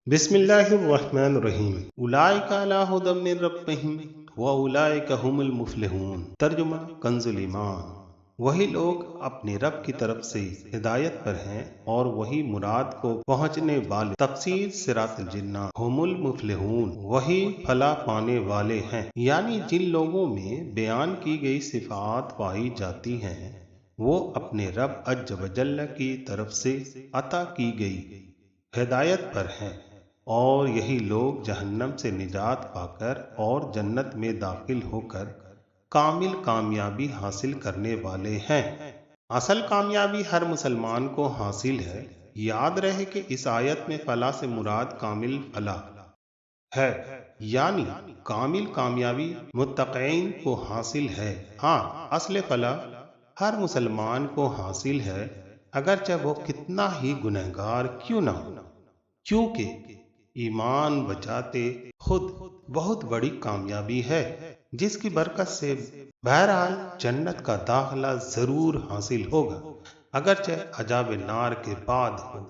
बिस्मिल्लाहिर्रहमानिर्रहीम। उलाइका अला हुदम मिन रब्बिहिम व उलाइका हुमुल मुफ्लिहून। तर्जुमा कंजुल ईमान। वही लोग अपने रब की तरफ से हिदायत पर हैं और वही मुराद को पहुँचने वाले। तफसीर सिरातुल जिन्ना। हुमुल मुफ्लिहून, वही फला पाने वाले हैं, यानी जिन लोगों में बयान की गई सिफात पाई जाती हैं वो अपने रब अज़्ज़ व जल्ल की तरफ से अता की गई हिदायत पर हैं, और यही लोग जहन्नम से निजात पाकर और जन्नत में दाखिल होकर कामिल कामयाबी हासिल करने वाले हैं। असल कामयाबी हर मुसलमान को हासिल है। याद रहे कि इस आयत में फला से मुराद कामिल फला है, यानी कामिल कामयाबी मुत्तक़ीन को हासिल है। हाँ, असल फला हर मुसलमान को हासिल है, अगरचे वो कितना ही गुनहगार क्यों ना हो, क्योंकि ईमान बचाते खुद बहुत बड़ी कामयाबी है, जिसकी बरकत से बहरहाल जन्नत का दाखिला जरूर हासिल होगा, अगरचे अजाब नार के बाद हो।